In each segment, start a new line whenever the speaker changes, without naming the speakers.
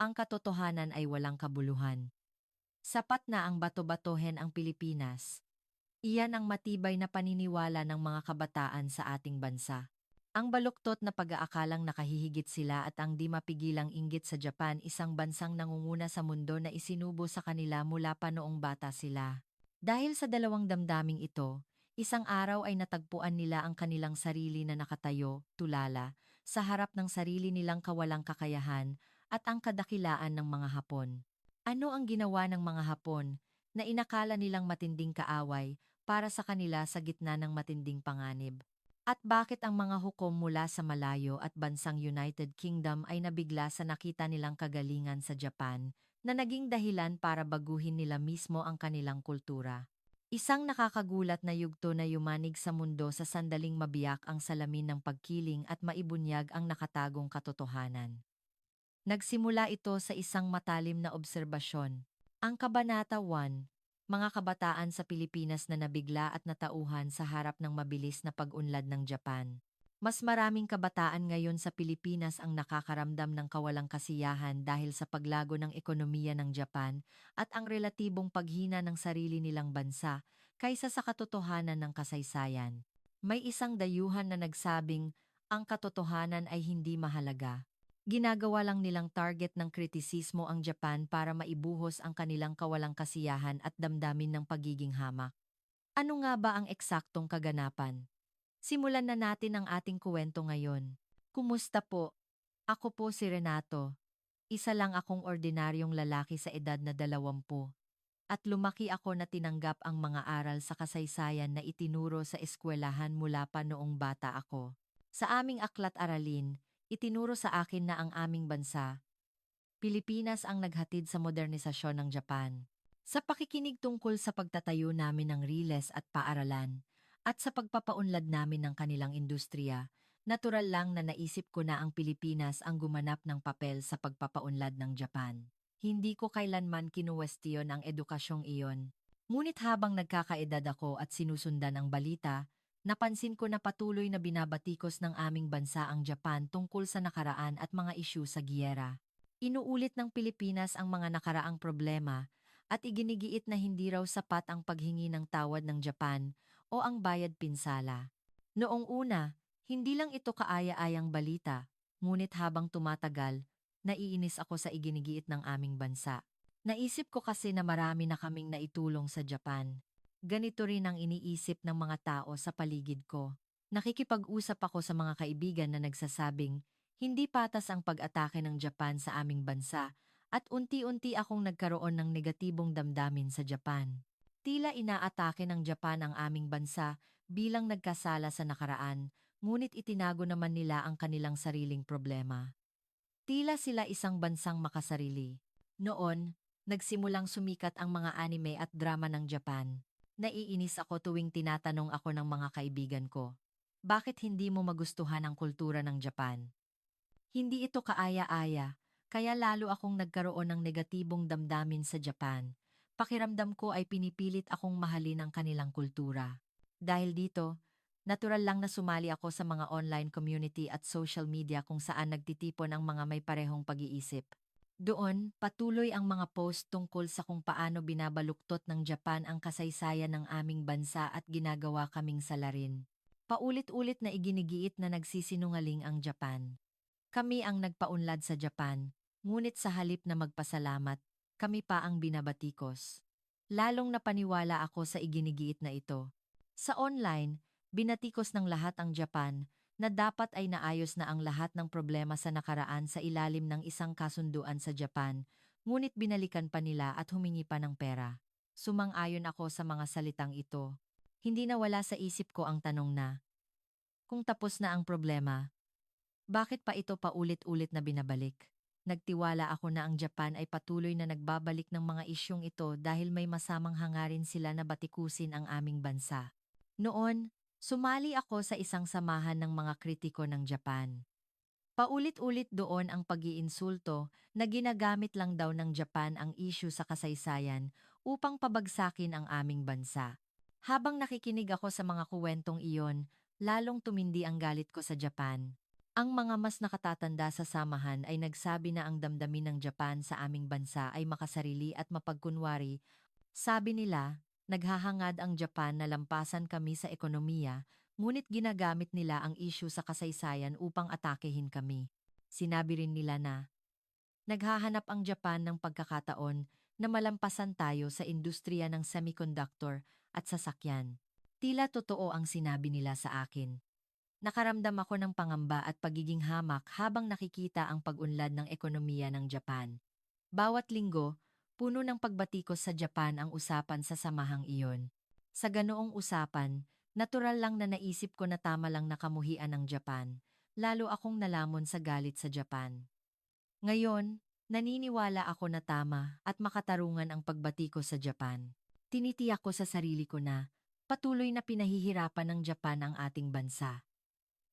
Ang katotohanan ay walang kabuluhan. Sapat na ang bato-batohin ang Pilipinas. Iyan ang matibay na paniniwala ng mga kabataan sa ating bansa. Ang baluktot na pag-aakalang nakahihigit sila at ang di mapigilang inggit sa Japan, isang bansang nangunguna sa mundo na isinubo sa kanila mula pa noong bata sila. Dahil sa dalawang damdaming ito, isang araw ay natagpuan nila ang kanilang sarili na nakatayo, tulala, sa harap ng sarili nilang kawalang kakayahan at ang kadakilaan ng mga Hapon. Ano ang ginawa ng mga Hapon na inakala nilang matinding kaaway para sa kanila sa gitna ng matinding panganib? At bakit ang mga hukom mula sa malayo at bansang United Kingdom ay nabigla sa nakita nilang kagalingan sa Japan na naging dahilan para baguhin nila mismo ang kanilang kultura? Isang nakakagulat na yugto na yumanig sa mundo sa sandaling mabiyak ang salamin ng pagkiling at maibunyag ang nakatagong katotohanan. Nagsimula ito sa isang matalim na obserbasyon. Ang Kabanata 1, mga kabataan sa Pilipinas na nabigla at natauhan sa harap ng mabilis na pag-unlad ng Japan. Mas maraming kabataan ngayon sa Pilipinas ang nakakaramdam ng kawalang kasiyahan dahil sa paglago ng ekonomiya ng Japan at ang relatibong paghina ng sarili nilang bansa kaysa sa katotohanan ng kasaysayan. May isang dayuhan na nagsabing, ang katotohanan ay hindi mahalaga. Ginagawa lang nilang target ng kritisismo ang Japan para maibuhos ang kanilang kawalang kasiyahan at damdamin ng pagiging hamak. Ano nga ba ang eksaktong kaganapan? Simulan na natin ang ating kuwento ngayon. Kumusta po? Ako po si Renato. Isa lang akong ordinaryong lalaki sa edad na 20. At lumaki ako na tinanggap ang mga aral sa kasaysayan na itinuro sa eskwelahan mula pa noong bata ako. Sa aming aklat aralin, itinuro sa akin na ang aming bansa, Pilipinas ang naghatid sa modernisasyon ng Japan. Sa pakikinig tungkol sa pagtatayo namin ng riles at paaralan, at sa pagpapaunlad namin ng kanilang industriya, natural lang na naisip ko na ang Pilipinas ang gumanap ng papel sa pagpapaunlad ng Japan. Hindi ko kailanman kinuwestiyon ang edukasyong iyon. Ngunit habang nagkakaedad ako at sinusundan ang balita, napansin ko na patuloy na binabatikos ng aming bansa ang Japan tungkol sa nakaraan at mga isyu sa giyera. Inuulit ng Pilipinas ang mga nakaraang problema at iginigiit na hindi raw sapat ang paghingi ng tawad ng Japan o ang bayad pinsala. Noong una, hindi lang ito kaaya-ayang balita, ngunit habang tumatagal, naiinis ako sa iginigiit ng aming bansa. Naisip ko kasi na marami na kaming naitulong sa Japan. Ganito rin ang iniisip ng mga tao sa paligid ko. Nakikipag-usap ako sa mga kaibigan na nagsasabing, hindi patas ang pag-atake ng Japan sa aming bansa at unti-unti akong nagkaroon ng negatibong damdamin sa Japan. Tila inaatake ng Japan ang aming bansa bilang nagkasala sa nakaraan, ngunit itinago naman nila ang kanilang sariling problema. Tila sila isang bansang makasarili. Noon, nagsimulang sumikat ang mga anime at drama ng Japan. Naiinis ako tuwing tinatanong ako ng mga kaibigan ko, bakit hindi mo magustuhan ang kultura ng Japan? Hindi ito kaaya-aya, kaya lalo akong nagkaroon ng negatibong damdamin sa Japan. Pakiramdam ko ay pinipilit akong mahalin ang kanilang kultura. Dahil dito, natural lang na sumali ako sa mga online community at social media kung saan nagtitipon ang mga may parehong pag-iisip. Doon, patuloy ang mga post tungkol sa kung paano binabaluktot ng Japan ang kasaysayan ng aming bansa at ginagawa kaming salarin. Paulit-ulit na iginigiit na nagsisinungaling ang Japan. Kami ang nagpaunlad sa Japan, ngunit sa halip na magpasalamat, kami pa ang binabatikos. Lalong napaniwala ako sa iginigiit na ito. Sa online, binatikos ng lahat ang Japan na dapat ay naayos na ang lahat ng problema sa nakaraan sa ilalim ng isang kasunduan sa Japan, ngunit binalikan pa nila at humingi pa ng pera. Sumang-ayon ako sa mga salitang ito. Hindi na wala sa isip ko ang tanong na, kung tapos na ang problema, bakit pa ito paulit-ulit na binabalik? Nagtiwala ako na ang Japan ay patuloy na nagbabalik ng mga isyong ito dahil may masamang hangarin sila na batikusin ang aming bansa. Noon, sumali ako sa isang samahan ng mga kritiko ng Japan. Paulit-ulit doon ang pag-iinsulto na ginagamit lang daw ng Japan ang issue sa kasaysayan upang pabagsakin ang aming bansa. Habang nakikinig ako sa mga kuwentong iyon, lalong tumindi ang galit ko sa Japan. Ang mga mas nakatatanda sa samahan ay nagsabi na ang damdamin ng Japan sa aming bansa ay makasarili at mapagkunwari. Sabi nila, naghahangad ang Japan na lampasan kami sa ekonomiya, ngunit ginagamit nila ang issue sa kasaysayan upang atakehin kami. Sinabi rin nila na, naghahanap ang Japan ng pagkakataon na malampasan tayo sa industriya ng semiconductor at sasakyan. Tila totoo ang sinabi nila sa akin. Nakaramdam ako ng pangamba at pagiging hamak habang nakikita ang pag-unlad ng ekonomiya ng Japan. Bawat linggo, puno ng pagbatikos sa Japan ang usapan sa samahang iyon. Sa ganoong usapan, natural lang na naisip ko na tama lang nakamuhian ng Japan, lalo akong nalamon sa galit sa Japan. Ngayon, naniniwala ako na tama at makatarungan ang pagbatikos sa Japan. Tinitiyak ko sa sarili ko na patuloy na pinahihirapan ng Japan ang ating bansa.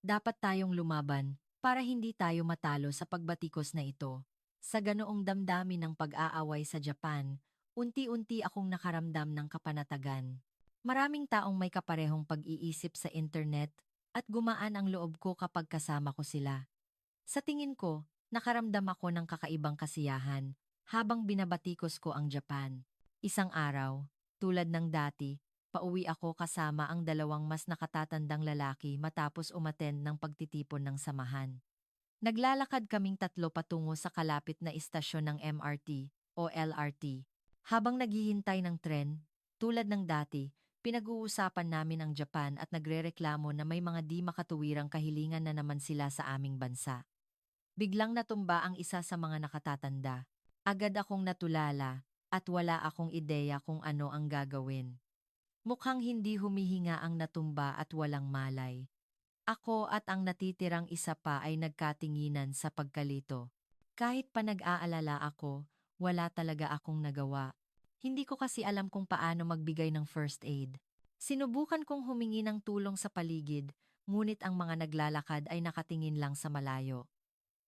Dapat tayong lumaban para hindi tayo matalo sa pagbatikos na ito. Sa ganoong damdamin ng pag-aaway sa Japan, unti-unti akong nakaramdam ng kapanatagan. Maraming taong may kaparehong pag-iisip sa internet at gumaan ang loob ko kapag kasama ko sila. Sa tingin ko, nakaramdam ako ng kakaibang kasiyahan habang binabatikos ko ang Japan. Isang araw, tulad ng dati, pauwi ako kasama ang dalawang mas nakatatandang lalaki matapos umattend ng pagtitipon ng samahan. Naglalakad kaming tatlo patungo sa kalapit na istasyon ng MRT o LRT. Habang naghihintay ng tren, tulad ng dati, pinag-uusapan namin ang Japan at nagrereklamo na may mga di makatuwirang kahilingan na naman sila sa aming bansa. Biglang natumba ang isa sa mga nakatatanda. Agad akong natulala at wala akong ideya kung ano ang gagawin. Mukhang hindi humihinga ang natumba at walang malay. Ako at ang natitirang isa pa ay nagkatinginan sa pagkalito. Kahit pa nag-aalala ako, wala talaga akong nagawa. Hindi ko kasi alam kung paano magbigay ng first aid. Sinubukan kong humingi ng tulong sa paligid, ngunit ang mga naglalakad ay nakatingin lang sa malayo.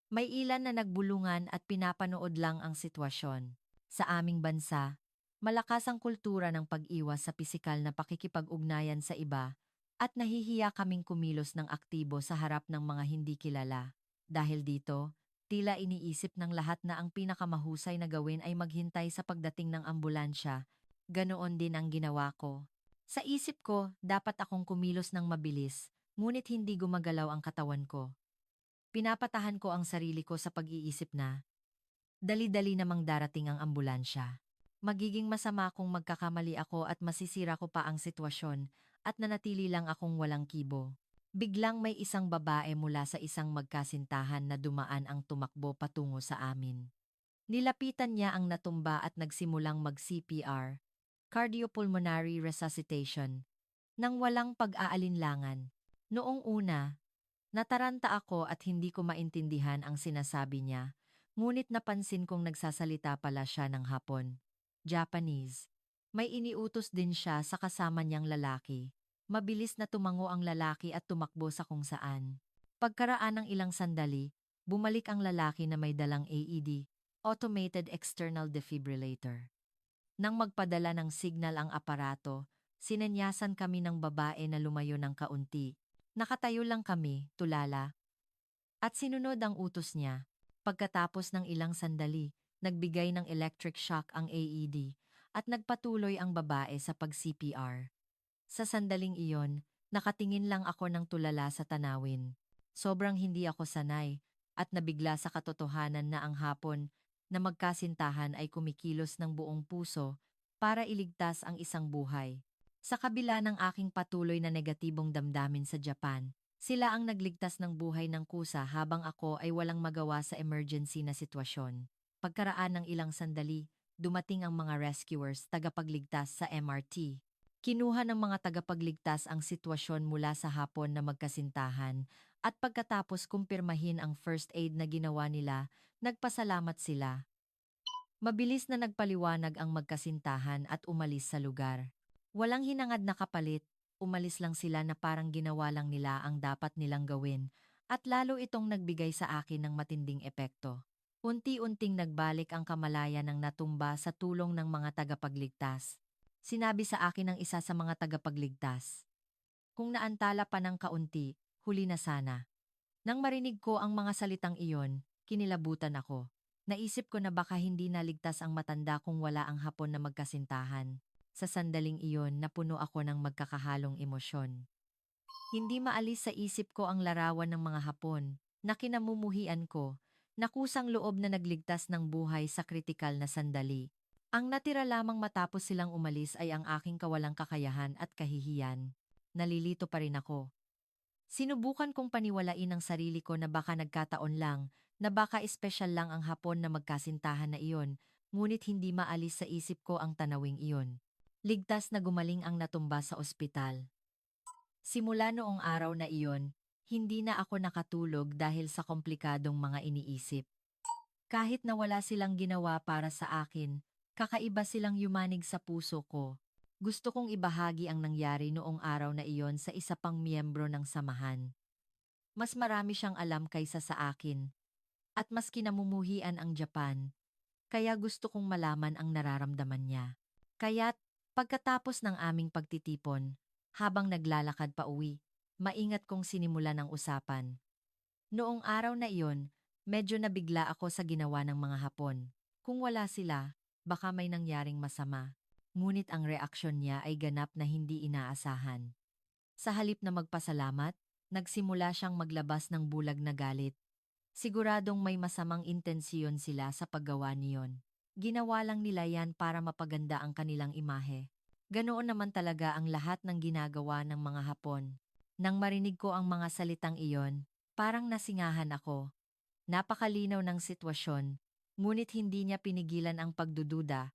May ilan na nagbulungan at pinapanood lang ang sitwasyon. Sa aming bansa, malakas ang kultura ng pag-iwas sa pisikal na pakikipag-ugnayan sa iba at nahihiya kaming kumilos ng aktibo sa harap ng mga hindi kilala. Dahil dito, tila iniisip ng lahat na ang pinakamahusay na gawin ay maghintay sa pagdating ng ambulansya. Ganoon din ang ginawa ko. Sa isip ko, dapat akong kumilos ng mabilis, ngunit hindi gumagalaw ang katawan ko. Pinapatahan ko ang sarili ko sa pag-iisip na, dali-dali namang darating ang ambulansya. Magiging masama kung magkakamali ako at masisira ko pa ang sitwasyon at nanatili lang akong walang kibo. Biglang may isang babae mula sa isang magkasintahan na dumaan ang tumakbo patungo sa amin. Nilapitan niya ang natumba at nagsimulang mag-CPR, cardiopulmonary resuscitation, nang walang pag-aalinlangan. Noong una, nataranta ako at hindi ko maintindihan ang sinasabi niya, ngunit napansin kong nagsasalita pala siya ng Hapon, Japanese. May iniutos din siya sa kasama niyang lalaki. Mabilis na tumango ang lalaki at tumakbo sa kung saan. Pagkaraan ng ilang sandali, bumalik ang lalaki na may dalang AED, Automated External Defibrillator. Nang magpadala ng signal ang aparato, sinenyasan kami ng babae na lumayo ng kaunti. Nakatayo lang kami, tulala, at sinunod ang utos niya. Pagkatapos ng ilang sandali, nagbigay ng electric shock ang AED at nagpatuloy ang babae sa pag-CPR. Sa sandaling iyon, nakatingin lang ako ng tulala sa tanawin. Sobrang hindi ako sanay at nabigla sa katotohanan na ang Hapon na magkasintahan ay kumikilos ng buong puso para iligtas ang isang buhay. Sa kabila ng aking patuloy na negatibong damdamin sa Japan, sila ang nagligtas ng buhay ng kusa habang ako ay walang magawa sa emergency na sitwasyon. Pagkaraan ng ilang sandali, dumating ang mga rescuers tagapagligtas sa MRT. Kinuha ng mga tagapagligtas ang sitwasyon mula sa Hapon na magkasintahan at pagkatapos kumpirmahin ang first aid na ginawa nila, nagpasalamat sila. Mabilis na nagpaliwanag ang magkasintahan at umalis sa lugar. Walang hinangad na kapalit, umalis lang sila na parang ginawa lang nila ang dapat nilang gawin at lalo itong nagbigay sa akin ng matinding epekto. Unti-unting nagbalik ang kamalayan ng natumba sa tulong ng mga tagapagligtas. Sinabi sa akin ng isa sa mga tagapagligtas, kung naantala pa ng kaunti, huli na sana. Nang marinig ko ang mga salitang iyon, kinilabutan ako. Naisip ko na baka hindi naligtas ang matanda kung wala ang Hapon na magkasintahan. Sa sandaling iyon, napuno ako ng magkakahalong emosyon. Hindi maalis sa isip ko ang larawan ng mga Hapon na kinamumuhian ko, na kusang loob na nagligtas ng buhay sa kritikal na sandali. Ang natira lamang matapos silang umalis ay ang aking kawalang kakayahan at kahihiyan. Nalilito pa rin ako. Sinubukan kong paniwalain ang sarili ko na baka nagkataon lang, na baka espesyal lang ang Hapon na magkasintahan na iyon, ngunit hindi maalis sa isip ko ang tanawing iyon. Ligtas na gumaling ang natumba sa ospital. Simula noong araw na iyon, hindi na ako nakatulog dahil sa komplikadong mga iniisip. Kahit na wala silang ginawa para sa akin, kakaiba silang yumanig sa puso ko. Gusto kong ibahagi ang nangyari noong araw na iyon sa isa pang miyembro ng samahan. Mas marami siyang alam kaysa sa akin, at mas kinamumuhian ang Japan, kaya gusto kong malaman ang nararamdaman niya. Kaya't, pagkatapos ng aming pagtitipon, habang naglalakad pa uwi, maingat kong sinimulan ang usapan. Noong araw na iyon, medyo nabigla ako sa ginawa ng mga Hapon. Kung wala sila, baka may nangyaring masama. Ngunit ang reaksyon niya ay ganap na hindi inaasahan. Sa halip na magpasalamat, nagsimula siyang maglabas ng bulag na galit. Siguradong may masamang intensyon sila sa paggawa niyon. Ginawa lang nila yan para mapaganda ang kanilang imahe. Ganoon naman talaga ang lahat ng ginagawa ng mga Hapon. Nang marinig ko ang mga salitang iyon, parang nasingahan ako. Napakalinaw ng sitwasyon, ngunit hindi niya pinigilan ang pagdududa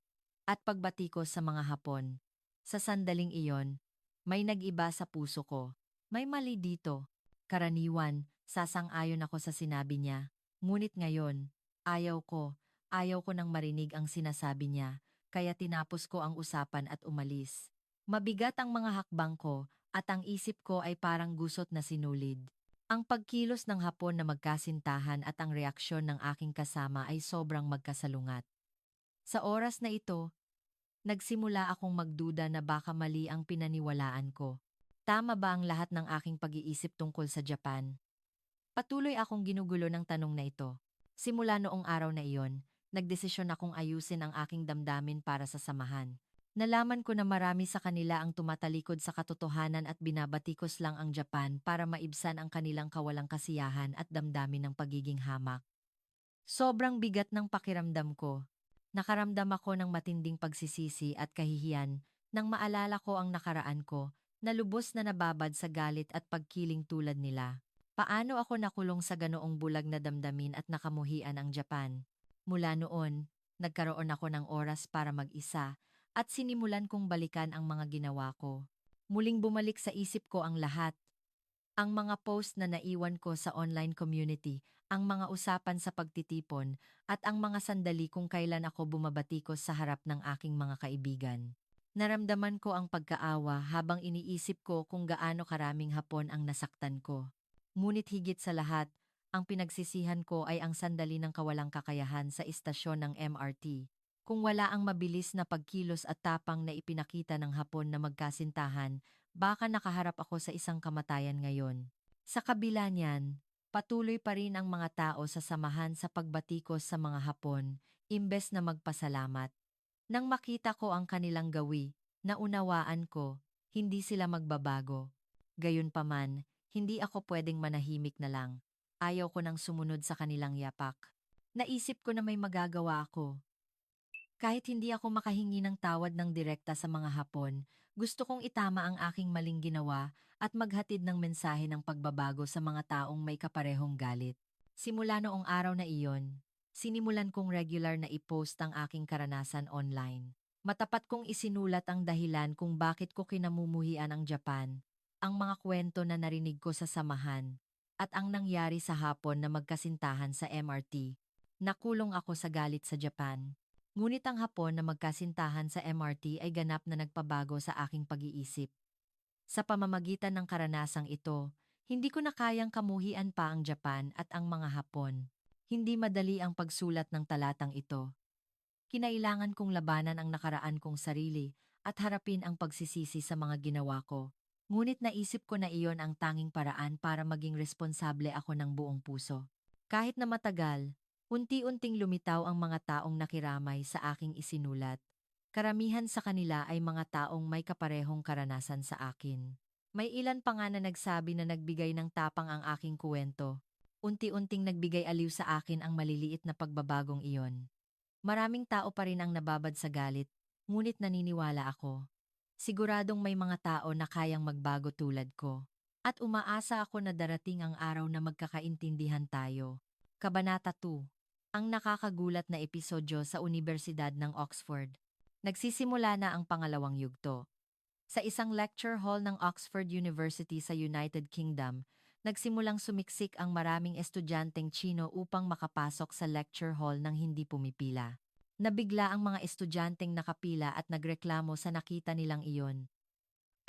at pagbatikos sa mga Hapon. Sa sandaling iyon, may nag-iba sa puso ko. May mali dito. Karaniwan, sasang-ayon ako sa sinabi niya. Ngunit ngayon, ayaw ko nang marinig ang sinasabi niya, kaya tinapos ko ang usapan at umalis. Mabigat ang mga hakbang ko at ang isip ko ay parang gusot na sinulid. Ang pagkilos ng Hapon na magkasintahan at ang reaksyon ng aking kasama ay sobrang magkasalungat. Sa oras na ito, nagsimula akong magduda na baka mali ang pinaniwalaan ko. Tama ba ang lahat ng aking pag-iisip tungkol sa Japan? Patuloy akong ginugulo ng tanong na ito. Simula noong araw na iyon, nagdesisyon akong ayusin ang aking damdamin para sa samahan. Nalaman ko na marami sa kanila ang tumatalikod sa katotohanan at binabatikos lang ang Japan para maibsan ang kanilang kawalang kasiyahan at damdamin ng pagiging hamak. Sobrang bigat ng pakiramdam ko. Nakaramdam ako ng matinding pagsisisi at kahihiyan nang maalala ko ang nakaraan ko, na lubos na nababad sa galit at pagkiling tulad nila. Paano ako nakulong sa ganoong bulag na damdamin at nakamuhian ang Japan? Mula noon, nagkaroon ako ng oras para mag-isa at sinimulan kong balikan ang mga ginawa ko. Muling bumalik sa isip ko ang lahat. Ang mga post na naiwan ko sa online community, ang mga usapan sa pagtitipon, at ang mga sandali kung kailan ako bumabatikos sa harap ng aking mga kaibigan. Naramdaman ko ang pagkaawa habang iniisip ko kung gaano karaming Hapon ang nasaktan ko. Ngunit higit sa lahat, ang pinagsisihan ko ay ang sandali ng kawalang kakayahan sa istasyon ng MRT. Kung wala ang mabilis na pagkilos at tapang na ipinakita ng Hapon na magkasintahan, baka nakaharap ako sa isang kamatayan ngayon. Sa kabila niyan, patuloy pa rin ang mga tao sa samahan sa pagbatikos sa mga Hapon, imbes na magpasalamat. Nang makita ko ang kanilang gawi, naunawaan ko, hindi sila magbabago. Gayunpaman, hindi ako pwedeng manahimik na lang. Ayaw ko nang sumunod sa kanilang yapak. Naisip ko na may magagawa ako. Kahit hindi ako makahingi ng tawad ng direkta sa mga Hapon, gusto kong itama ang aking maling ginawa at maghatid ng mensahe ng pagbabago sa mga taong may kaparehong galit. Simula noong araw na iyon, sinimulan kong regular na i-post ang aking karanasan online. Matapat kong isinulat ang dahilan kung bakit ko kinamumuhian ang Japan, ang mga kwento na narinig ko sa samahan, at ang nangyari sa Hapon na magkasintahan sa MRT. Nakulong ako sa galit sa Japan. Ngunit ang Hapon na magkasintahan sa MRT ay ganap na nagpabago sa aking pag-iisip. Sa pamamagitan ng karanasang ito, hindi ko na kayang kamuhian pa ang Japan at ang mga Hapon. Hindi madali ang pagsulat ng talatang ito. Kinailangan kong labanan ang nakaraan kong sarili at harapin ang pagsisisi sa mga ginawa ko. Ngunit naisip ko na iyon ang tanging paraan para maging responsable ako ng buong puso. Kahit na matagal, unti-unting lumitaw ang mga taong nakiramay sa aking isinulat. Karamihan sa kanila ay mga taong may kaparehong karanasan sa akin. May ilan pa nga na nagsabi na nagbigay ng tapang ang aking kuwento. Unti-unting nagbigay aliw sa akin ang maliliit na pagbabagong iyon. Maraming tao pa rin ang nababad sa galit, ngunit naniniwala ako. Siguradong may mga tao na kayang magbago tulad ko. At umaasa ako na darating ang araw na magkakaintindihan tayo. Kabanata 2. Ang nakakagulat na episodyo sa Unibersidad ng Oxford. Nagsisimula na ang pangalawang yugto. Sa isang lecture hall ng Oxford University sa United Kingdom, nagsimulang sumiksik ang maraming estudyanteng Tsino upang makapasok sa lecture hall nang hindi pumipila. Nabigla ang mga estudyanteng nakapila at nagreklamo sa nakita nilang iyon.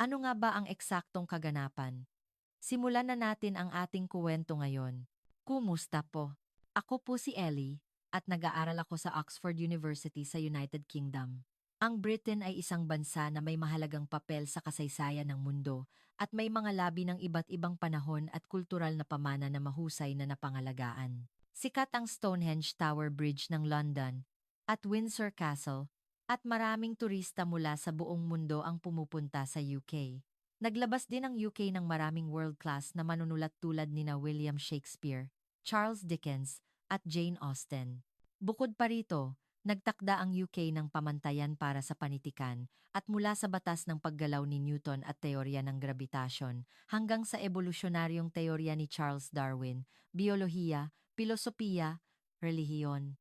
Ano nga ba ang eksaktong kaganapan? Simulan na natin ang ating kuwento ngayon. Kumusta po? Ako po si Ellie, at nag-aaral ako sa Oxford University sa United Kingdom. Ang Britain ay isang bansa na may mahalagang papel sa kasaysayan ng mundo at may mga labi ng iba't ibang panahon at kultural na pamana na mahusay na napangalagaan. Sikat ang Stonehenge Tower Bridge ng London at Windsor Castle at maraming turista mula sa buong mundo ang pumupunta sa UK. Naglabas din ang UK ng maraming world-class na manunulat tulad nina William Shakespeare, Charles Dickens, at Jane Austen. Bukod pa rito, nagtakda ang UK ng pamantayan para sa panitikan at mula sa batas ng paggalaw ni Newton at teorya ng grabitasyon hanggang sa evolusyonaryong teorya ni Charles Darwin, biolohiya, pilosopiya, relihiyon,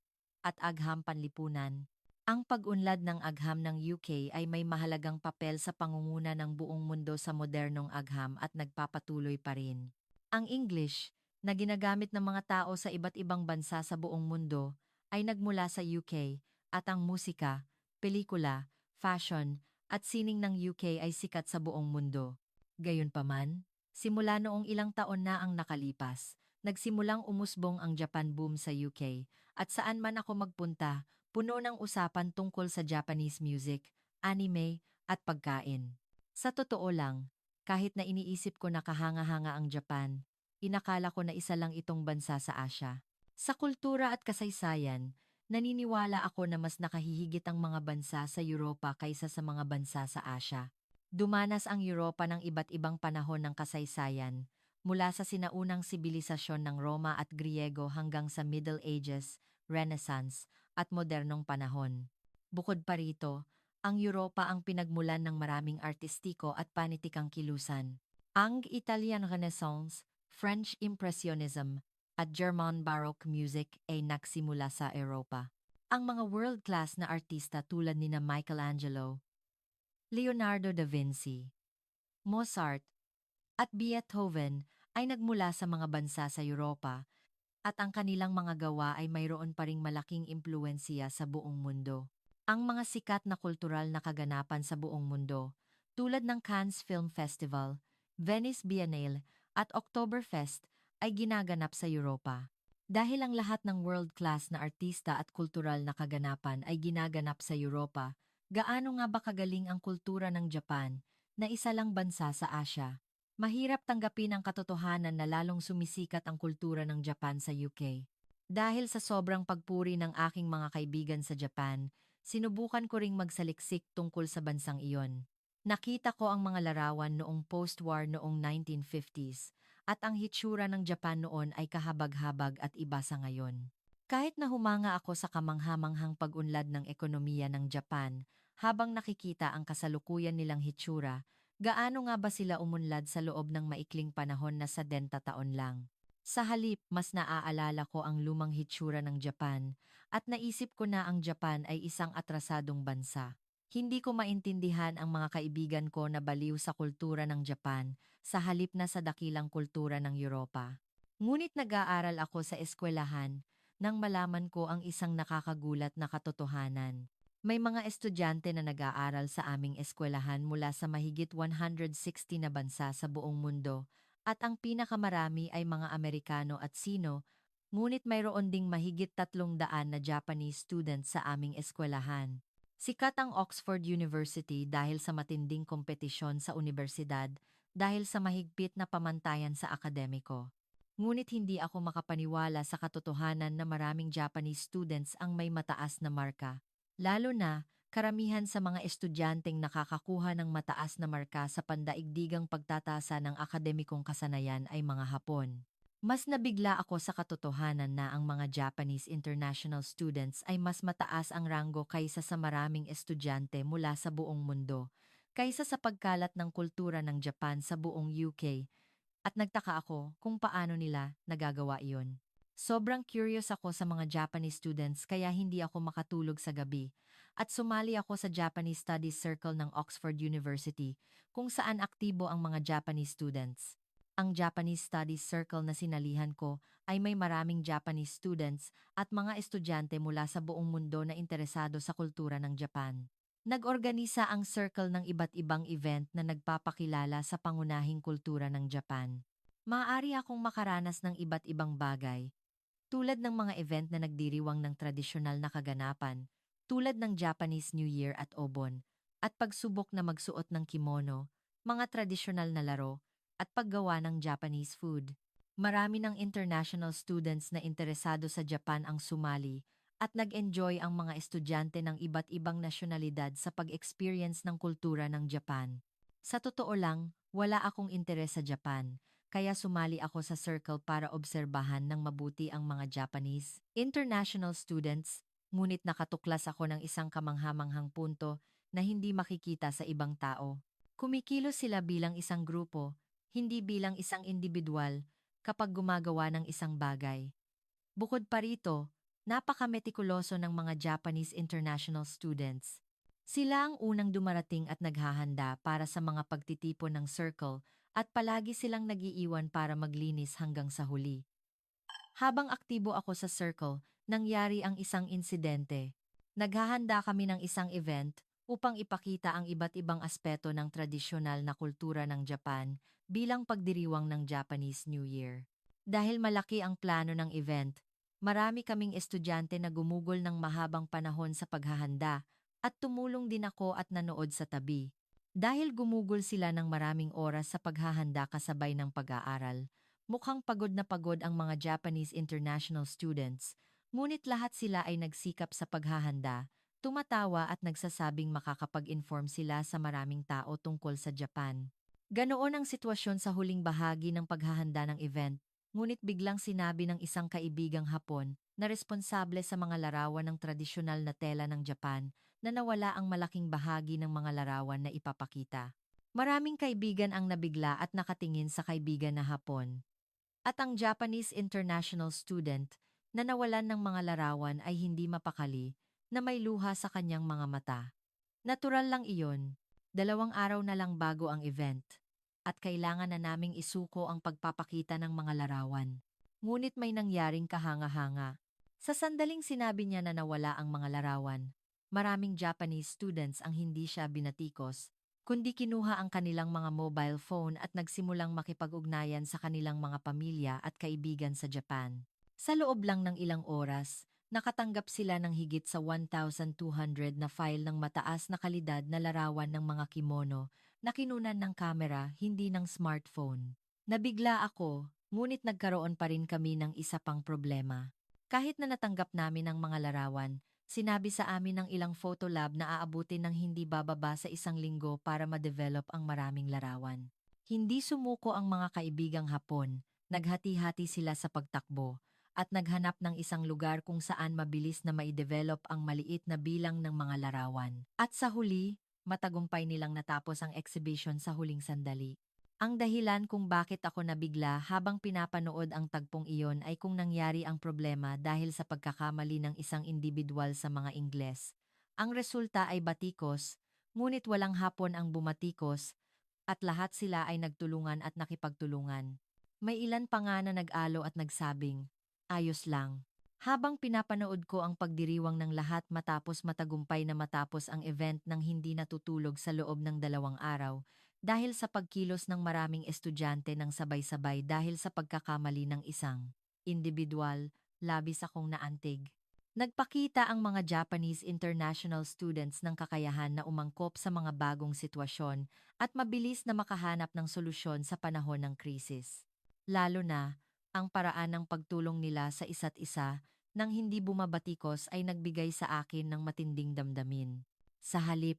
at agham panlipunan. Ang pag-unlad ng agham ng UK ay may mahalagang papel sa pangunguna ng buong mundo sa modernong agham at nagpapatuloy pa rin. Ang English, na ginagamit ng mga tao sa iba't ibang bansa sa buong mundo, ay nagmula sa UK, at ang musika, pelikula, fashion, at sining ng UK ay sikat sa buong mundo. Gayunpaman, simula noong ilang taon na ang nakalipas, nagsimulang umusbong ang Japan boom sa UK, at saan man ako magpunta, puno ng usapan tungkol sa Japanese music, anime, at pagkain. Sa totoo lang, kahit na iniisip ko na kahanga-hanga ang Japan, inakala ko na isa lang itong bansa sa Asya. Sa kultura at kasaysayan, naniniwala ako na mas nakahihigit ang mga bansa sa Europa kaysa sa mga bansa sa Asya. Dumanas ang Europa ng iba't ibang panahon ng kasaysayan, mula sa sinaunang sibilisasyon ng Roma at Griego hanggang sa Middle Ages, Renaissance, at modernong panahon. Bukod pa rito, ang Europa ang pinagmulan ng maraming artistiko at panitikang kilusan. Ang Italian Renaissance, French Impressionism, at German Baroque music ay nagsimula sa Europa. Ang mga world-class na artista tulad nina Michelangelo, Leonardo da Vinci, Mozart, at Beethoven ay nagmula sa mga bansa sa Europa at ang kanilang mga gawa ay mayroon pa ring malaking impluwensiya sa buong mundo. Ang mga sikat na kultural na kaganapan sa buong mundo, tulad ng Cannes Film Festival, Venice Biennale, at Oktoberfest, ay ginaganap sa Europa. Dahil ang lahat ng world-class na artista at kultural na kaganapan ay ginaganap sa Europa, gaano nga ba kagaling ang kultura ng Japan, na isa lang bansa sa Asya? Mahirap tanggapin ang katotohanan na lalong sumisikat ang kultura ng Japan sa UK. Dahil sa sobrang pagpuri ng aking mga kaibigan sa Japan, sinubukan ko ring magsaliksik tungkol sa bansang iyon. Nakita ko ang mga larawan noong post-war noong 1950s, at ang hitsura ng Japan noon ay kahabag-habag at iba sa ngayon. Kahit na humanga ako sa kamanghamanghang pag-unlad ng ekonomiya ng Japan, habang nakikita ang kasalukuyan nilang hitsura, gaano nga ba sila umunlad sa loob ng maikling panahon na 70 taon lang? Sa halip, mas naaalala ko ang lumang hitsura ng Japan at naisip ko na ang Japan ay isang atrasadong bansa. Hindi ko maintindihan ang mga kaibigan ko na baliw sa kultura ng Japan sa halip na sa dakilang kultura ng Europa. Ngunit nag-aaral ako sa eskwelahan nang malaman ko ang isang nakakagulat na katotohanan. May mga estudyante na nag-aaral sa aming eskwelahan mula sa mahigit 160 na bansa sa buong mundo at ang pinakamarami ay mga Amerikano at Sino, ngunit mayroon ding mahigit 300 na Japanese students sa aming eskwelahan. Sikat ang Oxford University dahil sa matinding kompetisyon sa universidad dahil sa mahigpit na pamantayan sa akademiko. Ngunit hindi ako makapaniwala sa katotohanan na maraming Japanese students ang may mataas na marka. Lalo na, karamihan sa mga estudyanteng nakakakuha ng mataas na marka sa pandaigdigang pagtatasa ng akademikong kasanayan ay mga Hapon. Mas nabigla ako sa katotohanan na ang mga Japanese international students ay mas mataas ang ranggo kaysa sa maraming estudyante mula sa buong mundo, kaysa sa pagkalat ng kultura ng Japan sa buong UK, at nagtaka ako kung paano nila nagagawa iyon. Sobrang curious ako sa mga Japanese students kaya hindi ako makatulog sa gabi at sumali ako sa Japanese Studies Circle ng Oxford University kung saan aktibo ang mga Japanese students. Ang Japanese Studies Circle na sinalihan ko ay may maraming Japanese students at mga estudyante mula sa buong mundo na interesado sa kultura ng Japan. Nag-organisa ang circle ng iba't ibang event na nagpapakilala sa pangunahing kultura ng Japan. Maaari akong makaranas ng iba't ibang bagay, tulad ng mga event na nagdiriwang ng tradisyonal na kaganapan, tulad ng Japanese New Year at Obon, at pagsubok na magsuot ng kimono, mga tradisyonal na laro, at paggawa ng Japanese food. Marami ng international students na interesado sa Japan ang sumali, at nag-enjoy ang mga estudyante ng iba't ibang nasyonalidad sa pag-experience ng kultura ng Japan. Sa totoo lang, wala akong interes sa Japan, kaya sumali ako sa circle para obserbahan ng mabuti ang mga Japanese international students, ngunit nakatuklas ako ng isang kamanghamanghang punto na hindi makikita sa ibang tao. Kumikilos sila bilang isang grupo, hindi bilang isang individual, kapag gumagawa ng isang bagay. Bukod pa rito, napaka-metikuloso ng mga Japanese international students. Sila ang unang dumarating at naghahanda para sa mga pagtitipon ng circle at palagi silang nagiiwan para maglinis hanggang sa huli. Habang aktibo ako sa circle, nangyari ang isang insidente. Naghahanda kami ng isang event upang ipakita ang iba't ibang aspeto ng tradisyonal na kultura ng Japan bilang pagdiriwang ng Japanese New Year. Dahil malaki ang plano ng event, marami kaming estudyante na gumugol ng mahabang panahon sa paghahanda at tumulong din ako at nanood sa tabi. Dahil gumugol sila ng maraming oras sa paghahanda kasabay ng pag-aaral, mukhang pagod na pagod ang mga Japanese international students, ngunit lahat sila ay nagsikap sa paghahanda, tumatawa at nagsasabing makakapag-inform sila sa maraming tao tungkol sa Japan. Ganoon ang sitwasyon sa huling bahagi ng paghahanda ng event, ngunit biglang sinabi ng isang kaibigang Hapon na responsable sa mga larawan ng tradisyonal na tela ng Japan na nawala ang malaking bahagi ng mga larawan na ipapakita. Maraming kaibigan ang nabigla at nakatingin sa kaibigan na Hapon. At ang Japanese international student na nawalan ng mga larawan ay hindi mapakali na may luha sa kanyang mga mata. Natural lang iyon. 2 araw na lang bago ang event. At kailangan na naming isuko ang pagpapakita ng mga larawan. Ngunit may nangyaring kahanga-hanga. Sa sandaling sinabi niya na nawala ang mga larawan, maraming Japanese students ang hindi siya binatikos, kundi kinuha ang kanilang mga mobile phone at nagsimulang makipag-ugnayan sa kanilang mga pamilya at kaibigan sa Japan. Sa loob lang ng ilang oras, nakatanggap sila ng higit sa 1,200 na file ng mataas na kalidad na larawan ng mga kimono na kinunan ng kamera, hindi ng smartphone. Nabigla ako, ngunit nagkaroon pa rin kami ng isa pang problema. Kahit na natanggap namin ang mga larawan, sinabi sa amin ng ilang photo lab na aabutin ng hindi bababa sa 1 linggo para ma-develop ang maraming larawan. Hindi sumuko ang mga kaibigang Hapon, naghati-hati sila sa pagtakbo, at naghanap ng isang lugar kung saan mabilis na mai-develop ang maliit na bilang ng mga larawan. At sa huli, matagumpay nilang natapos ang exhibition sa huling sandali. Ang dahilan kung bakit ako nabigla habang pinapanood ang tagpong iyon ay kung nangyari ang problema dahil sa pagkakamali ng isang individual sa mga Ingles. Ang resulta ay batikos, ngunit walang Hapon ang bumatikos, at lahat sila ay nagtulungan at nakipagtulungan. May ilan pa nga na nag-alo at nagsabing, ayos lang. Habang pinapanood ko ang pagdiriwang ng lahat matapos matagumpay na matapos ang event ng hindi natutulog sa loob ng 2 araw, dahil sa pagkilos ng maraming estudyante ng sabay-sabay dahil sa pagkakamali ng isang individual, labis akong naantig. Nagpakita ang mga Japanese international students ng kakayahan na umangkop sa mga bagong sitwasyon at mabilis na makahanap ng solusyon sa panahon ng krisis. Lalo na, ang paraan ng pagtulong nila sa isa't isa nang hindi bumabatikos ay nagbigay sa akin ng matinding damdamin. Sa halip,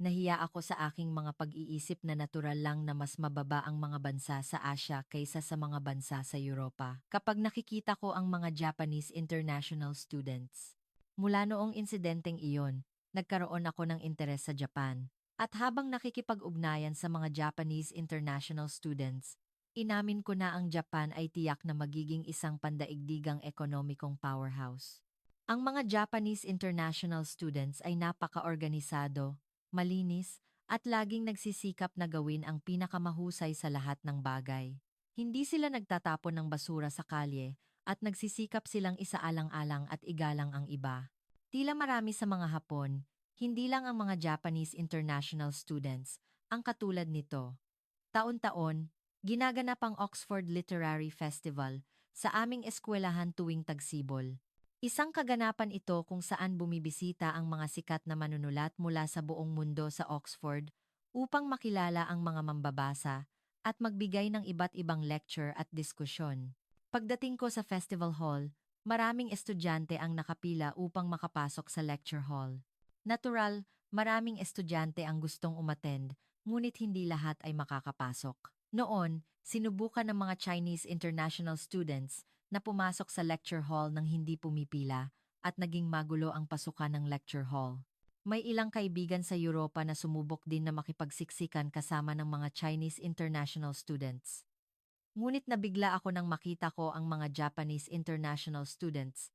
nahiya ako sa aking mga pag-iisip na natural lang na mas mababa ang mga bansa sa Asya kaysa sa mga bansa sa Europa. Kapag nakikita ko ang mga Japanese international students. Mula noong insidenteng iyon, nagkaroon ako ng interes sa Japan. At habang nakikipag-ugnayan sa mga Japanese international students, inamin ko na ang Japan ay tiyak na magiging isang pandaigdigang ekonomikong powerhouse. Ang mga Japanese international students ay napaka-organisado, malinis, at laging nagsisikap na gawin ang pinakamahusay sa lahat ng bagay. Hindi sila nagtatapon ng basura sa kalye at nagsisikap silang isaalang-alang at igalang ang iba. Tila marami sa mga Hapon, hindi lang ang mga Japanese international students ang katulad nito. Taon-taon, ginaganap ang Oxford Literary Festival sa aming eskwelahan tuwing tagsibol. Isang kaganapan ito kung saan bumibisita ang mga sikat na manunulat mula sa buong mundo sa Oxford upang makilala ang mga mambabasa at magbigay ng iba't ibang lecture at diskusyon. Pagdating ko sa festival hall, maraming estudyante ang nakapila upang makapasok sa lecture hall. Natural, maraming estudyante ang gustong umattend, ngunit hindi lahat ay makakapasok. Noon, sinubukan ng mga Chinese international students na pumasok sa lecture hall nang hindi pumipila at naging magulo ang pasukan ng lecture hall. May ilang kaibigan sa Europa na sumubok din na makipagsiksikan kasama ng mga Chinese international students. Ngunit nabigla ako nang makita ko ang mga Japanese international students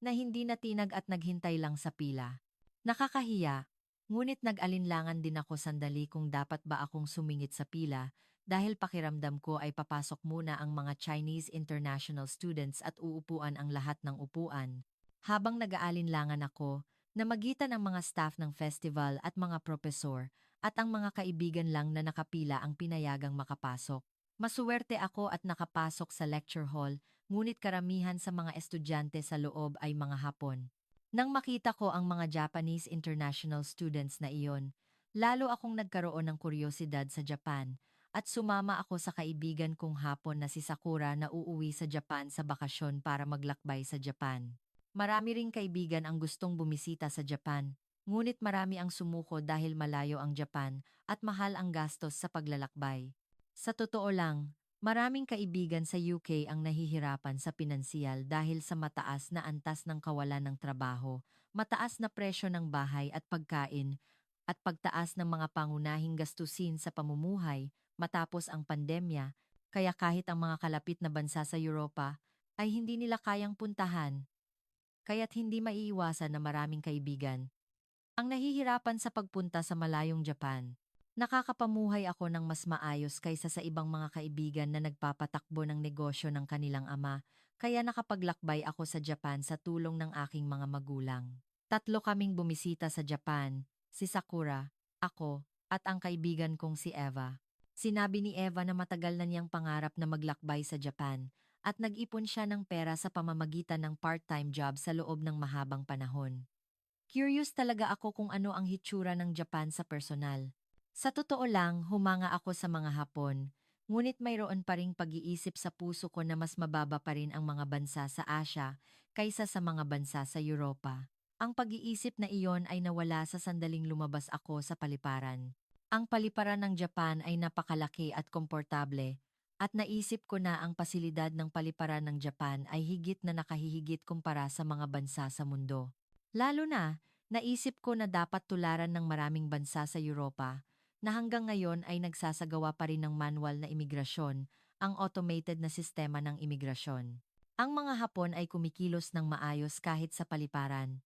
na hindi natinag at naghintay lang sa pila. Nakakahiya, ngunit nag-alinlangan din ako sandali kung dapat ba akong sumingit sa pila dahil pakiramdam ko ay papasok muna ang mga Chinese international students at uupuan ang lahat ng upuan. Habang nag-aalinlangan ako, namagitan ang mga staff ng festival at mga propesor at ang mga kaibigan lang na nakapila ang pinayagang makapasok. Masuwerte ako at nakapasok sa lecture hall, ngunit karamihan sa mga estudyante sa loob ay mga Hapon. Nang makita ko ang mga Japanese international students na iyon, lalo akong nagkaroon ng kuryosidad sa Japan at sumama ako sa kaibigan kong Hapon na si Sakura na uuwi sa Japan sa bakasyon para maglakbay sa Japan. Marami ring kaibigan ang gustong bumisita sa Japan, ngunit marami ang sumuko dahil malayo ang Japan at mahal ang gastos sa paglalakbay. Sa totoo lang, maraming kaibigan sa UK ang nahihirapan sa pinansyal dahil sa mataas na antas ng kawalan ng trabaho, mataas na presyo ng bahay at pagkain, at pagtaas ng mga pangunahing gastusin sa pamumuhay matapos ang pandemya, kaya kahit ang mga kalapit na bansa sa Europa ay hindi nila kayang puntahan, kaya't hindi maiiwasan na maraming kaibigan ang nahihirapan sa pagpunta sa malayong Japan. Nakakapamuhay ako ng mas maayos kaysa sa ibang mga kaibigan na nagpapatakbo ng negosyo ng kanilang ama, kaya nakapaglakbay ako sa Japan sa tulong ng aking mga magulang. Tatlo kaming bumisita sa Japan, si Sakura, ako, at ang kaibigan kong si Eva. Sinabi ni Eva na matagal na niyang pangarap na maglakbay sa Japan, at nag-ipon siya ng pera sa pamamagitan ng part-time job sa loob ng mahabang panahon. Curious talaga ako kung ano ang hitsura ng Japan sa personal. Sa totoo lang, humanga ako sa mga Hapon, ngunit mayroon pa ring pag-iisip sa puso ko na mas mababa pa rin ang mga bansa sa Asya kaysa sa mga bansa sa Europa. Ang pag-iisip na iyon ay nawala sa sandaling lumabas ako sa paliparan. Ang paliparan ng Japan ay napakalaki at komportable, at naisip ko na ang pasilidad ng paliparan ng Japan ay higit na nakahihigit kumpara sa mga bansa sa mundo. Lalo na, naisip ko na dapat tularan ng maraming bansa sa Europa na hanggang ngayon ay nagsasagawa pa rin ng manual na imigrasyon, ang automated na sistema ng imigrasyon. Ang mga Hapon ay kumikilos ng maayos kahit sa paliparan.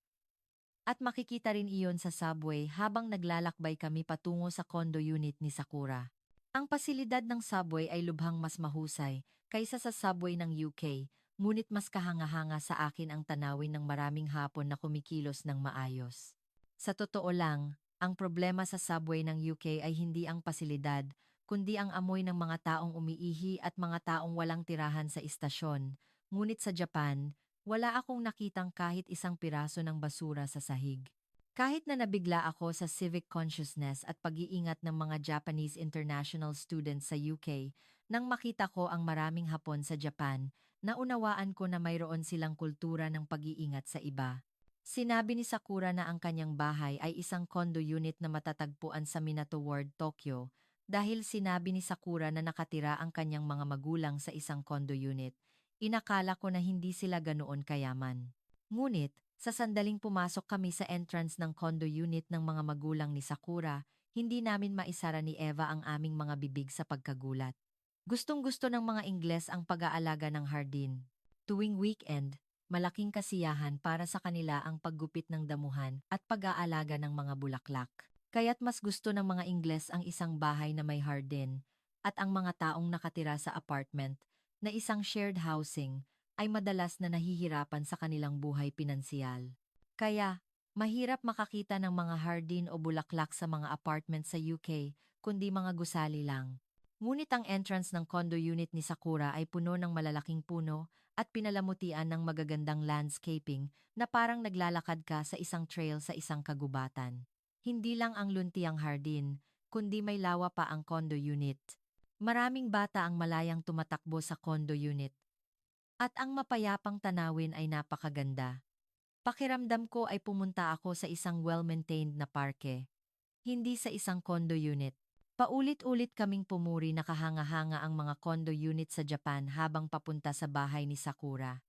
At makikita rin iyon sa subway habang naglalakbay kami patungo sa condo unit ni Sakura. Ang pasilidad ng subway ay lubhang mas mahusay kaysa sa subway ng UK, ngunit mas kahanga-hanga sa akin ang tanawin ng maraming Hapon na kumikilos ng maayos. Sa totoo lang, ang problema sa subway ng UK ay hindi ang pasilidad, kundi ang amoy ng mga taong umiihi at mga taong walang tirahan sa istasyon. Ngunit sa Japan, Wala akong nakitang kahit isang piraso ng basura sa sahig. Kahit na nabigla ako sa civic consciousness at pag-iingat ng mga Japanese international students sa UK, nang makita ko ang maraming Hapon sa Japan, naunawaan ko na mayroon silang kultura ng pag-iingat sa iba. Sinabi ni Sakura na ang kanyang bahay ay isang condo unit na matatagpuan sa Minato Ward, Tokyo, dahil sinabi ni Sakura na nakatira ang kanyang mga magulang sa isang condo unit. Inakala ko na hindi sila ganoon kayaman. Ngunit, sa sandaling pumasok kami sa entrance ng condo unit ng mga magulang ni Sakura, hindi namin maisara ni Eva ang aming mga bibig sa pagkagulat. Gustong-gusto ng mga Ingles ang pag-aalaga ng hardin. Tuwing weekend, malaking kasiyahan para sa kanila ang paggupit ng damuhan at pag-aalaga ng mga bulaklak. Kaya't mas gusto ng mga Ingles ang isang bahay na may hardin at ang mga taong nakatira sa apartment na isang shared housing ay madalas na nahihirapan sa kanilang buhay pinansiyal. Kaya, mahirap makakita ng mga hardin o bulaklak sa mga apartment sa UK, kundi mga gusali lang. Ngunit ang entrance ng condo unit ni Sakura ay puno ng malalaking puno at pinalamutian ng magagandang landscaping na parang naglalakad ka sa isang trail sa isang kagubatan. Hindi lang ang luntiang hardin, kundi may lawa pa ang condo unit. Maraming bata ang malayang tumatakbo sa condo unit. At ang mapayapang tanawin ay napakaganda. Pakiramdam ko ay pumunta ako sa isang well-maintained na parke, hindi sa isang condo unit. Paulit-ulit kaming pumuri na kahanga-hanga ang mga condo unit sa Japan habang papunta sa bahay ni Sakura.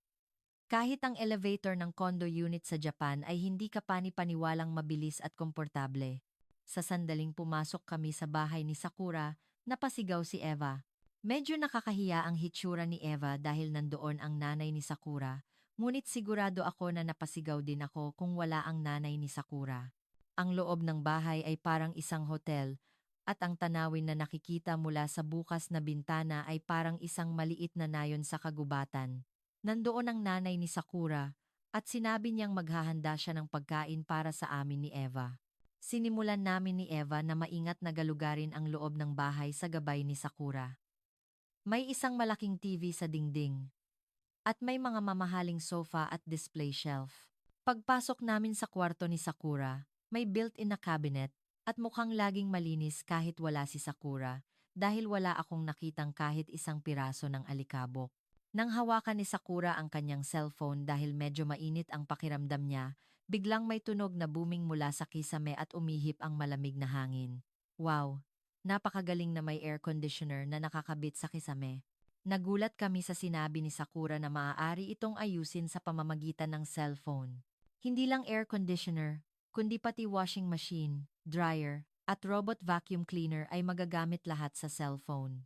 Kahit ang elevator ng condo unit sa Japan ay hindi kapani-paniwalang mabilis at komportable. Sa sandaling pumasok kami sa bahay ni Sakura, napasigaw si Eva. Medyo nakakahiya ang hitsura ni Eva dahil nandoon ang nanay ni Sakura, ngunit sigurado ako na napasigaw din ako kung wala ang nanay ni Sakura. Ang loob ng bahay ay parang isang hotel, at ang tanawin na nakikita mula sa bukas na bintana ay parang isang maliit na nayon sa kagubatan. Nandoon ang nanay ni Sakura at sinabi niyang maghahanda siya ng pagkain para sa amin ni Eva. Sinimulan namin ni Eva na maingat na galugarin ang loob ng bahay sa gabay ni Sakura. May isang malaking TV sa dingding at may mga mamahaling sofa at display shelf. Pagpasok namin sa kwarto ni Sakura, may built-in na cabinet at mukhang laging malinis kahit wala si Sakura dahil wala akong nakitang kahit isang piraso ng alikabok. Nang hawakan ni Sakura ang kanyang cellphone dahil medyo mainit ang pakiramdam niya, biglang may tunog na booming mula sa kisame at umihip ang malamig na hangin. Wow! Napakagaling na may air conditioner na nakakabit sa kisame. Nagulat kami sa sinabi ni Sakura na maaari itong ayusin sa pamamagitan ng cellphone. Hindi lang air conditioner, kundi pati washing machine, dryer, at robot vacuum cleaner ay magagamit lahat sa cellphone.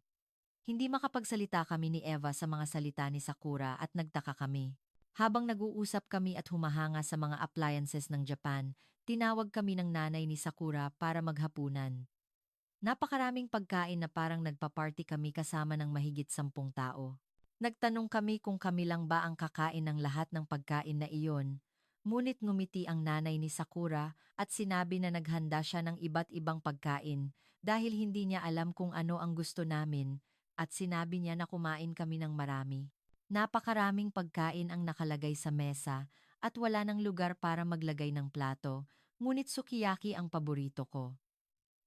Hindi makapagsalita kami ni Eva sa mga salita ni Sakura at nagtaka kami. Habang nag-uusap kami at humahanga sa mga appliances ng Japan, tinawag kami ng nanay ni Sakura para maghapunan. Napakaraming pagkain na parang nagpa-party kami kasama ng mahigit 10 tao. Nagtanong kami kung kami lang ba ang kakain ng lahat ng pagkain na iyon. Ngunit ngumiti ang nanay ni Sakura at sinabi na naghanda siya ng iba't ibang pagkain dahil hindi niya alam kung ano ang gusto namin at sinabi niya na kumain kami ng marami. Napakaraming pagkain ang nakalagay sa mesa at wala ng lugar para maglagay ng plato, ngunit sukiyaki ang paborito ko.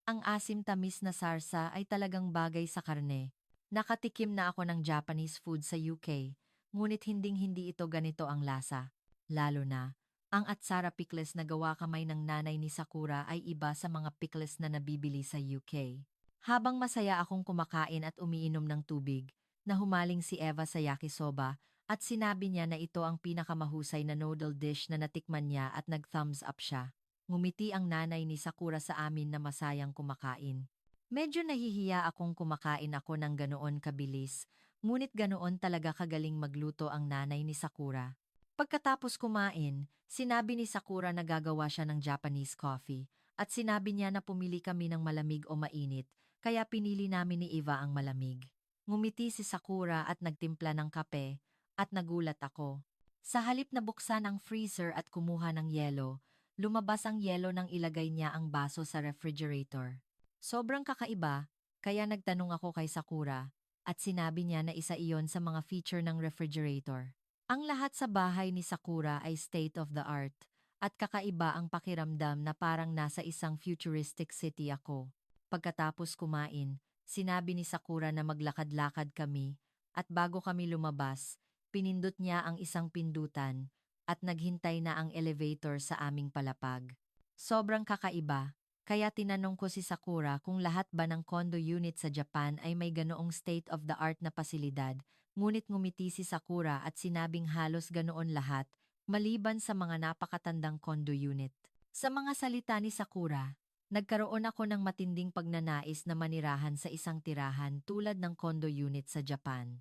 Ang asim-tamis na sarsa ay talagang bagay sa karne. Nakatikim na ako ng Japanese food sa UK, ngunit hinding-hindi ito ganito ang lasa. Lalo na, ang atsara pickles na gawa kamay ng nanay ni Sakura ay iba sa mga pickles na nabibili sa UK. Habang masaya akong kumakain at umiinom ng tubig, nahumaling si Eva sa yakisoba at sinabi niya na ito ang pinakamahusay na noodle dish na natikman niya at nag-thumbs up siya. Ngumiti ang nanay ni Sakura sa amin na masayang kumakain. Medyo nahihiya akong kumakain ako ng ganoon kabilis, ngunit ganoon talaga kagaling magluto ang nanay ni Sakura. Pagkatapos kumain, sinabi ni Sakura na gagawa siya ng Japanese coffee at sinabi niya na pumili kami ng malamig o mainit, kaya pinili namin ni Eva ang malamig. Ngumiti si Sakura at nagtimpla ng kape at nagulat ako. Sa halip na buksan ang freezer at kumuha ng yelo, lumabas ang yelo nang ilagay niya ang baso sa refrigerator. Sobrang kakaiba, kaya nagtanong ako kay Sakura at sinabi niya na isa iyon sa mga feature ng refrigerator. Ang lahat sa bahay ni Sakura ay state of the art at kakaiba ang pakiramdam na parang nasa isang futuristic city ako. Pagkatapos kumain, sinabi ni Sakura na maglakad-lakad kami at bago kami lumabas, pinindot niya ang isang pindutan at naghintay na ang elevator sa aming palapag. Sobrang kakaiba, kaya tinanong ko si Sakura kung lahat ba ng condo unit sa Japan ay may ganoong state-of-the-art na pasilidad. Ngunit ngumiti si Sakura at sinabing halos ganoon lahat, maliban sa mga napakatandang condo unit. Sa mga salita ni Sakura, nagkaroon ako ng matinding pagnanais na manirahan sa isang tirahan tulad ng condo unit sa Japan.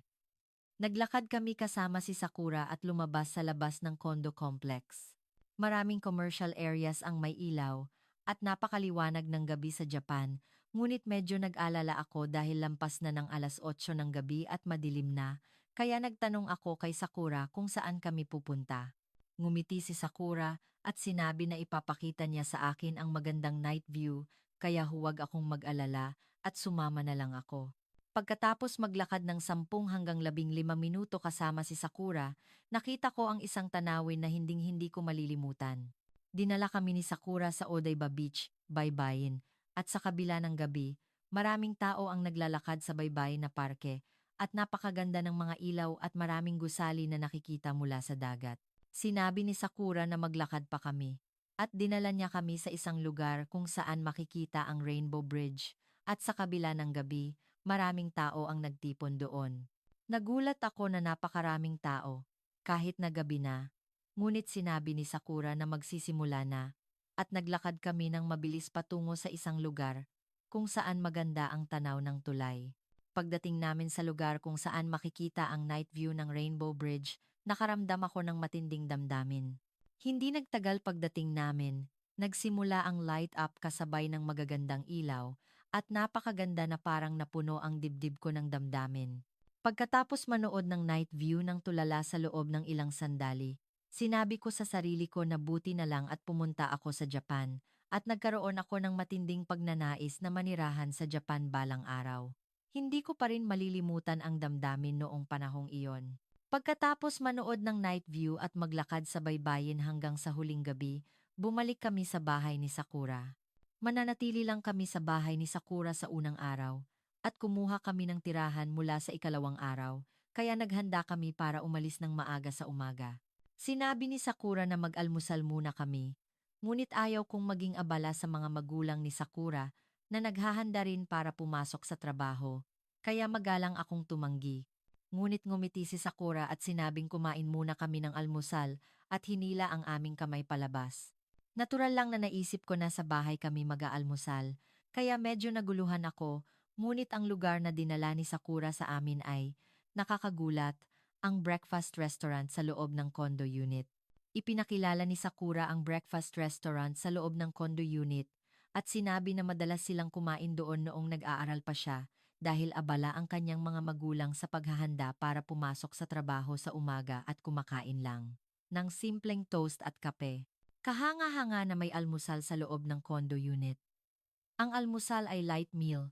Naglakad kami kasama si Sakura at lumabas sa labas ng condo complex. Maraming commercial areas ang may ilaw at napakaliwanag ng gabi sa Japan, ngunit medyo nag-alala ako dahil lampas na ng alas 8 ng gabi at madilim na, kaya nagtanong ako kay Sakura kung saan kami pupunta. Ngumiti si Sakura at sinabi na ipapakita niya sa akin ang magandang night view, kaya huwag akong mag-alala at sumama na lang ako. Pagkatapos maglakad ng 10 hanggang 15 minuto kasama si Sakura, nakita ko ang isang tanawin na hinding-hindi ko malilimutan. Dinala kami ni Sakura sa Odaiba Beach, Baybayin, at sa kabila ng gabi, maraming tao ang naglalakad sa baybayin na parke, at napakaganda ng mga ilaw at maraming gusali na nakikita mula sa dagat. Sinabi ni Sakura na maglakad pa kami, at dinala niya kami sa isang lugar kung saan makikita ang Rainbow Bridge, at sa kabila ng gabi, maraming tao ang nagtipon doon. Nagulat ako na napakaraming tao, kahit na gabi na. Ngunit sinabi ni Sakura na magsisimula na, at naglakad kami ng mabilis patungo sa isang lugar, kung saan maganda ang tanaw ng tulay. Pagdating namin sa lugar kung saan makikita ang night view ng Rainbow Bridge, nakaramdam ako ng matinding damdamin. Hindi nagtagal pagdating namin, nagsimula ang light up kasabay ng magagandang ilaw, at napakaganda na parang napuno ang dibdib ko ng damdamin. Pagkatapos manood ng night view ng tulala sa loob ng ilang sandali, sinabi ko sa sarili ko na buti na lang at pumunta ako sa Japan, at nagkaroon ako ng matinding pagnanais na manirahan sa Japan balang araw. Hindi ko pa rin malilimutan ang damdamin noong panahong iyon. Pagkatapos manood ng night view at maglakad sa baybayin hanggang sa huling gabi, bumalik kami sa bahay ni Sakura. Mananatili lang kami sa bahay ni Sakura sa unang araw, at kumuha kami ng tirahan mula sa ikalawang araw, kaya naghanda kami para umalis ng maaga sa umaga. Sinabi ni Sakura na mag-almusal muna kami, ngunit ayaw kong maging abala sa mga magulang ni Sakura na naghahanda rin para pumasok sa trabaho, kaya magalang akong tumanggi. Ngunit ngumiti si Sakura at sinabing kumain muna kami ng almusal at hinila ang aming kamay palabas. Natural lang na naisip ko na sa bahay kami mag-aalmusal, kaya medyo naguluhan ako, ngunit ang lugar na dinala ni Sakura sa amin ay, nakakagulat, ang breakfast restaurant sa loob ng condo unit. Ipinakilala ni Sakura ang breakfast restaurant sa loob ng condo unit, at sinabi na madalas silang kumain doon noong nag-aaral pa siya, dahil abala ang kanyang mga magulang sa paghahanda para pumasok sa trabaho sa umaga at kumakain lang ng simpleng toast at kape. Kahanga-hanga na may almusal sa loob ng condo unit. Ang almusal ay light meal,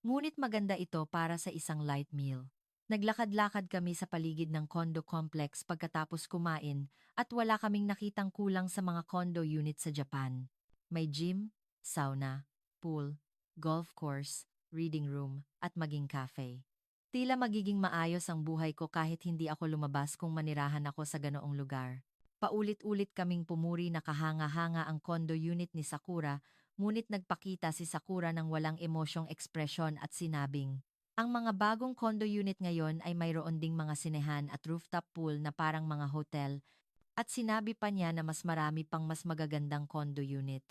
ngunit maganda ito para sa isang light meal. Naglakad-lakad kami sa paligid ng condo complex pagkatapos kumain at wala kaming nakitang kulang sa mga condo unit sa Japan. May gym, sauna, pool, golf course, reading room, at maging cafe. Tila magiging maayos ang buhay ko kahit hindi ako lumabas kung manirahan ako sa ganoong lugar. Paulit-ulit kaming pumuri na kahanga-hanga ang condo unit ni Sakura, ngunit nagpakita si Sakura ng walang emosyong ekspresyon at sinabing, ang mga bagong condo unit ngayon ay mayroon ding mga sinehan at rooftop pool na parang mga hotel, at sinabi pa niya na mas marami pang mas magagandang condo unit.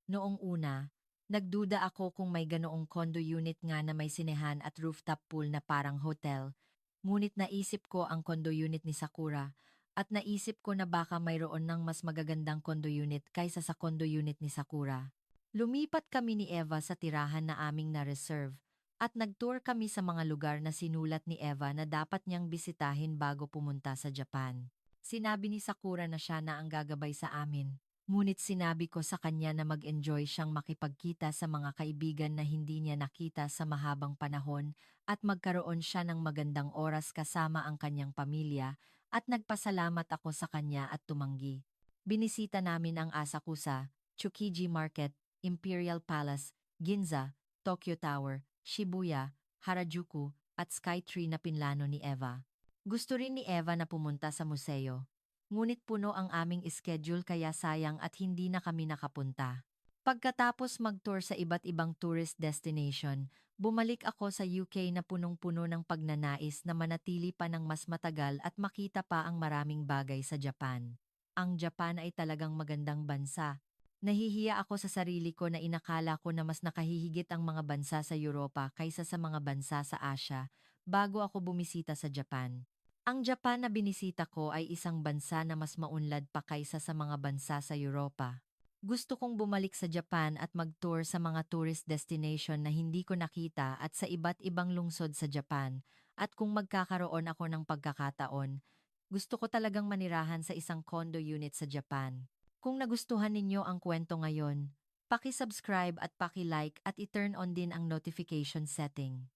Noong una, nagduda ako kung may ganoong condo unit nga na may sinehan at rooftop pool na parang hotel, ngunit naisip ko ang condo unit ni Sakura, at naisip ko na baka mayroon ng mas magagandang condo unit kaysa sa condo unit ni Sakura. Lumipat kami ni Eva sa tirahan na aming na-reserve, at nag-tour kami sa mga lugar na sinulat ni Eva na dapat niyang bisitahin bago pumunta sa Japan. Sinabi ni Sakura na siya na ang gagabay sa amin. Ngunit sinabi ko sa kanya na mag-enjoy siyang makipagkita sa mga kaibigan na hindi niya nakita sa mahabang panahon at magkaroon siya ng magandang oras kasama ang kanyang pamilya At nagpasalamat ako sa kanya at tumanggi. Binisita namin ang Asakusa, Tsukiji Market, Imperial Palace, Ginza, Tokyo Tower, Shibuya, Harajuku, at Skytree na pinlano ni Eva. Gusto rin ni Eva na pumunta sa museo. Ngunit puno ang aming schedule kaya sayang at hindi na kami nakapunta. Pagkatapos mag-tour sa iba't ibang tourist destination, bumalik ako sa UK na punong-puno ng pagnanais na manatili pa ng mas matagal at makita pa ang maraming bagay sa Japan. Ang Japan ay talagang magandang bansa. Nahihiya ako sa sarili ko na inakala ko na mas nakahihigit ang mga bansa sa Europa kaysa sa mga bansa sa Asia bago ako bumisita sa Japan. Ang Japan na binisita ko ay isang bansa na mas maunlad pa kaysa sa mga bansa sa Europa. Gusto kong bumalik sa Japan at mag-tour sa mga tourist destination na hindi ko nakita at sa iba't ibang lungsod sa Japan. At kung magkakaroon ako ng pagkakataon, gusto ko talagang manirahan sa isang condo unit sa Japan. Kung nagustuhan ninyo ang kwento ngayon, paki-subscribe at paki-like at i-turn on din ang notification setting.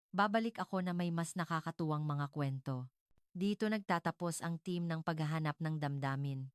Babalik ako na may mas nakakatuwang mga kwento. Dito nagtatapos ang team ng paghahanap ng damdamin.